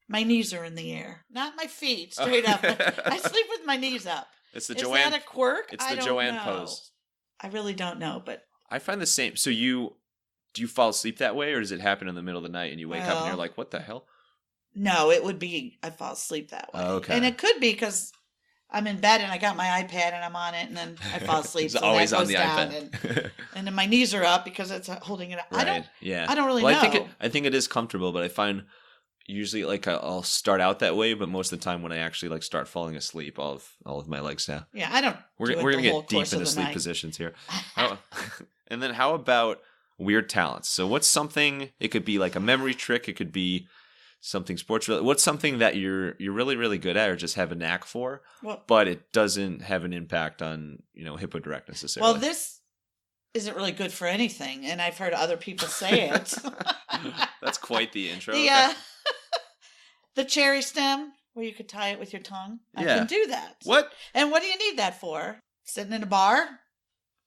my knees are in the air. Not my feet, straight up. I sleep with my knees up. It's the Is JoAnn. that a quirk? It's the JoAnn pose. I really don't know, but I find the same. So do you fall asleep that way, or does it happen in the middle of the night and you wake up and you're like, what the hell? No, it would be I fall asleep that way. Okay. And it could be because I'm in bed and I got my iPad and I'm on it, and then I fall asleep. It's so always that goes on the down iPad. and then my knees are up because it's holding it up. Right. I don't really know. I think it is comfortable, but I find usually like I'll start out that way, but most of the time when I actually like start falling asleep, all of my legs now. Yeah, I don't. We're gonna get deep into sleep positions here. And then how about weird talents? So what's something? It could be like a memory trick. It could be something sports related. What's something that you're really, really good at or just have a knack for, but it doesn't have an impact on Hippo Direct necessarily? Well, this isn't really good for anything, and I've heard other people say it. That's quite the intro. The cherry stem where you could tie it with your tongue. I can do that. What? And what do you need that for? Sitting in a bar,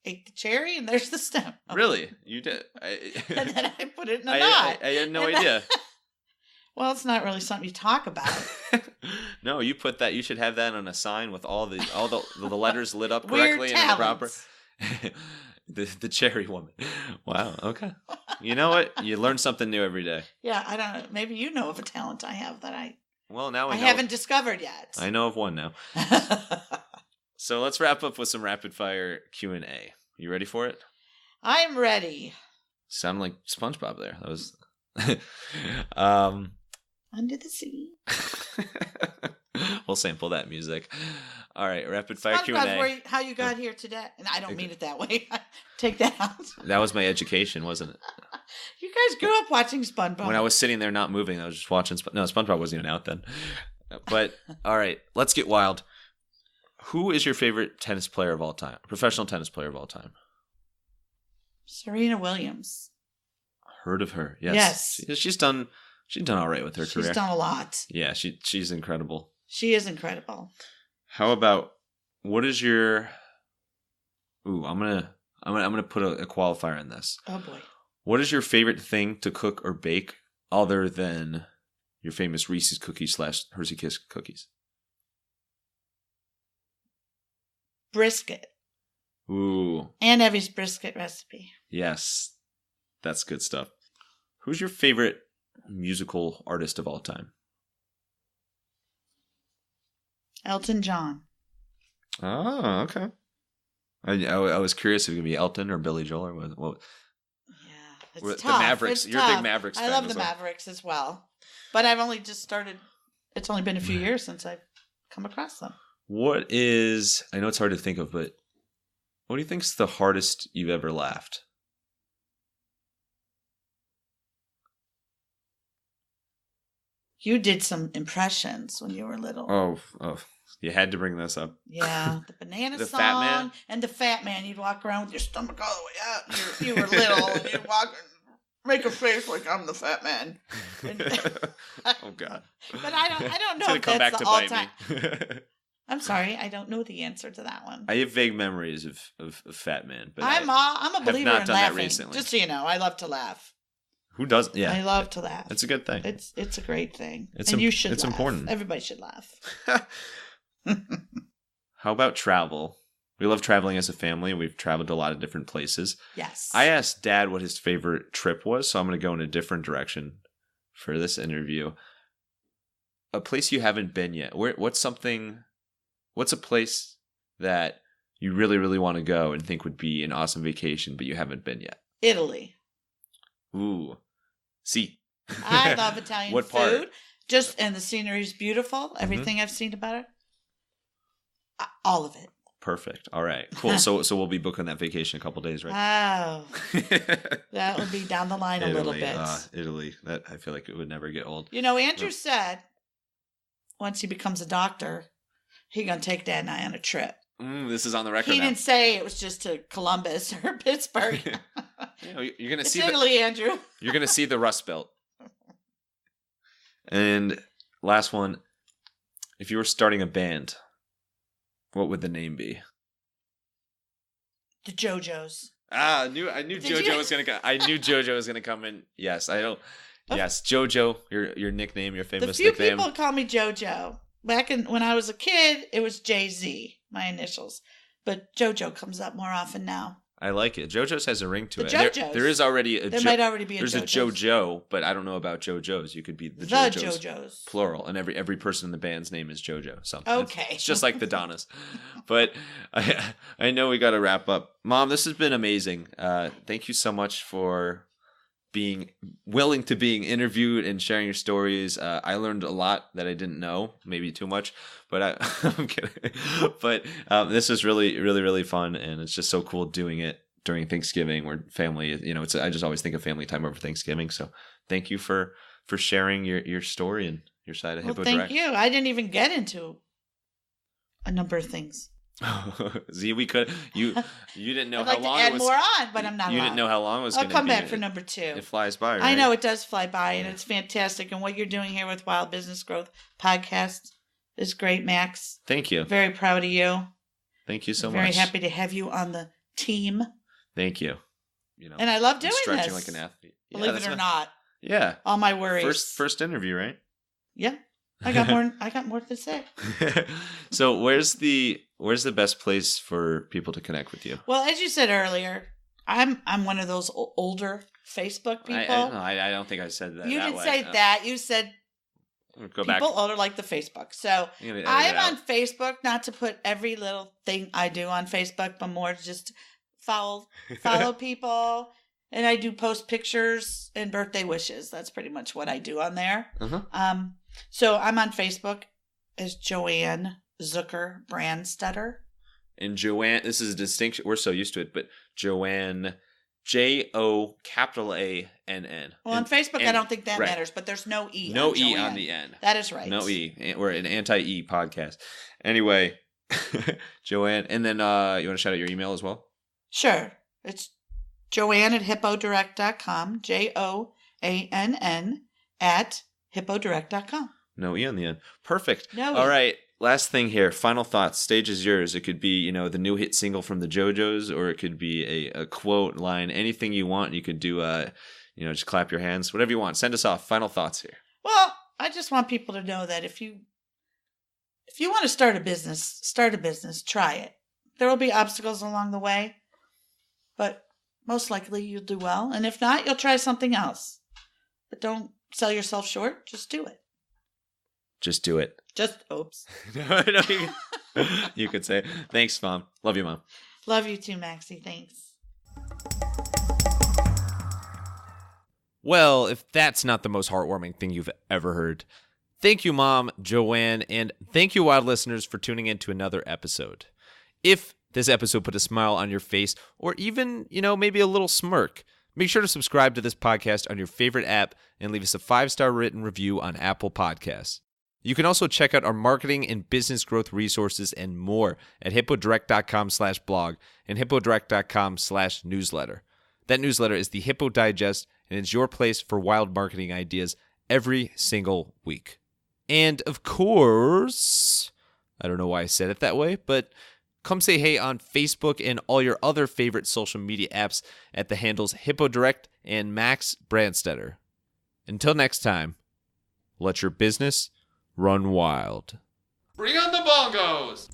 ate the cherry, and there's the stem. Really? You did? And then I put it in a knot. I had no idea. Well, it's not really something you talk about. No, you put that. You should have that on a sign with all the letters lit up correctly and in the proper. The cherry woman. Wow. Okay. You know what? You learn something new every day. Yeah, I don't know. Maybe you know of a talent I have that I haven't discovered yet. I know of one now. So let's wrap up with some rapid fire Q&A. You ready for it? I'm ready. Sounded like SpongeBob there. That was Under the Sea. We'll sample that music. All right, rapid fire Q&A. How you got here today. And I don't mean it that way. Take that out. That was my education, wasn't it? You guys grew up watching SpongeBob. When I was sitting there not moving, I was just watching SpongeBob wasn't even out then. But all right, let's get wild. Who is your favorite tennis player of all time? Professional tennis player of all time? Serena Williams. Heard of her? Yes. She's done all right with her career. She's done a lot. Yeah, she's incredible. She is incredible. How about what is your? Ooh, I'm gonna put a qualifier in this. Oh boy. What is your favorite thing to cook or bake other than your famous Reese's cookies / Hershey Kiss cookies? Brisket. Ooh. Aunt Evie's brisket recipe. Yes, that's good stuff. Who's your favorite musical artist of all time? Elton John. Oh, okay. I was curious if it would be Elton or Billy Joel or what. Yeah, it's the tough. Mavericks. You're a big Mavericks fan. I love the Mavericks as well, but I've only just started. It's only been a few years since I've come across them. What is? I know it's hard to think of, but what do you think's the hardest you've ever laughed? You did some impressions when you were little. Oh, you had to bring this up. Yeah, the banana The song Fat Man? and the Fat Man. You'd walk around with your stomach all the way out. And you were little, and you'd walk and make a face like I'm the Fat Man. Oh God! But I don't know It's if come that's back the to bite all-time. me. I'm sorry, I don't know the answer to that one. I have vague memories of Fat Man, but I'm a believer not in done that laughing. recently. Just so you know, I love to laugh. Who doesn't? Yeah. I love to laugh. It's a good thing. It's a great thing. You should It's laugh. important. Everybody should laugh. How about travel? We love traveling as a family. We've traveled to a lot of different places. Yes. I asked Dad what his favorite trip was, so I'm going to go in a different direction for this interview. A place you haven't been yet. What's a place that you really, really want to go and think would be an awesome vacation, but you haven't been yet? Italy. Ooh. See. I love Italian What part? food. And the scenery is beautiful. Everything I've seen about it. All of it. Perfect. All right. Cool. So we'll be booking that vacation in a couple days, right? Oh. That would be down the line a little bit. Italy. That I feel like it would never get old. Andrew said once he becomes a doctor, he's going to take Dad and I on a trip. This is on the record. He didn't say it was just to Columbus or Pittsburgh. You're going to see Italy, Andrew. You're going to see the Rust Belt. And last one, if you were starting a band, what would the name be? The JoJo's. I knew JoJo was going to come. I knew JoJo was going to come in. Yes, I don't. Yes, JoJo, your nickname, your famous nickname. The few people call me JoJo. Back when I was a kid, it was JZ, my initials. But JoJo comes up more often now. I like it. JoJo's has a ring to it. JoJo's. There is already a. There might already be a. There's JoJo's. a JoJo, but I don't know about JoJo's. You could be the JoJo's, plural, and every person in the band's name is JoJo. Something. Okay. It's just like the Donnas. But I know we got to wrap up. Mom, this has been amazing. Thank you so much for being willing to being interviewed and sharing your stories. I learned a lot that I didn't know, maybe too much, but I'm kidding. But this is really, really, really fun, and it's just so cool doing it during Thanksgiving, where family, I just always think of family time over Thanksgiving. So thank you for sharing your story and your side of Hippo Direct. Thank you. I didn't even get into a number of things. See, we could. You didn't know I'd how like long to add it was. more on, but I'm not. You didn't know how long it was. I'll come back for number 2. It flies by. Right? I know it does fly by, and it's fantastic. And what you're doing here with Wild Business Growth Podcast is great, Max. Thank you. Very proud of you. Thank you so much. Very happy to have you on the team. Thank you. And I love doing stretching this. like an athlete. Believe it or not. Yeah. All my worries. First interview, right? Yeah. I got more to say. So where's the best place for people to connect with you? Well, as you said earlier, I'm one of those older Facebook people. I don't think I said that. You didn't say that. You said people older like the Facebook. So I am on Facebook, not to put every little thing I do on Facebook, but more just follow people. And I do post pictures and birthday wishes. That's pretty much what I do on there. Uh-huh. So I'm on Facebook as JoAnn Zucker Branstetter. And JoAnn, this is a distinction. We're so used to it, but JoAnn, JoAnn. Well, on Facebook, I don't think that matters, but there's no E. No E on the end. That is right. No E. We're an anti-E podcast. Anyway, JoAnn. And then you want to shout out your email as well? Sure. It's JoAnn at hippodirect.com. JoAnn at hippodirect.com. No E on the end. Perfect. No E. All right. Last thing here. Final thoughts. Stage is yours. It could be, the new hit single from the JoJo's, or it could be a quote, line, anything you want. You could do, just clap your hands, whatever you want. Send us off. Final thoughts here. Well, I just want people to know that if you want to start a business, try it. There will be obstacles along the way, but most likely you'll do well. And if not, you'll try something else. But don't sell yourself short. Just do it. Just do it. Oops. No, you could say it. Thanks, Mom. Love you, Mom. Love you too, Maxie. Thanks. Well, if that's not the most heartwarming thing you've ever heard, thank you, Mom, JoAnn, and thank you, Wild listeners, for tuning in to another episode. If this episode put a smile on your face, or even, maybe a little smirk, make sure to subscribe to this podcast on your favorite app and leave us a 5-star written review on Apple Podcasts. You can also check out our marketing and business growth resources and more at hippodirect.com/blog and hippodirect.com/newsletter. That newsletter is the Hippo Digest, and it's your place for wild marketing ideas every single week. And of course, I don't know why I said it that way, but Come say hey on Facebook and all your other favorite social media apps at the handles Hippo Direct and Max Branstetter. Until next time, let your business run wild. Bring on the bongos!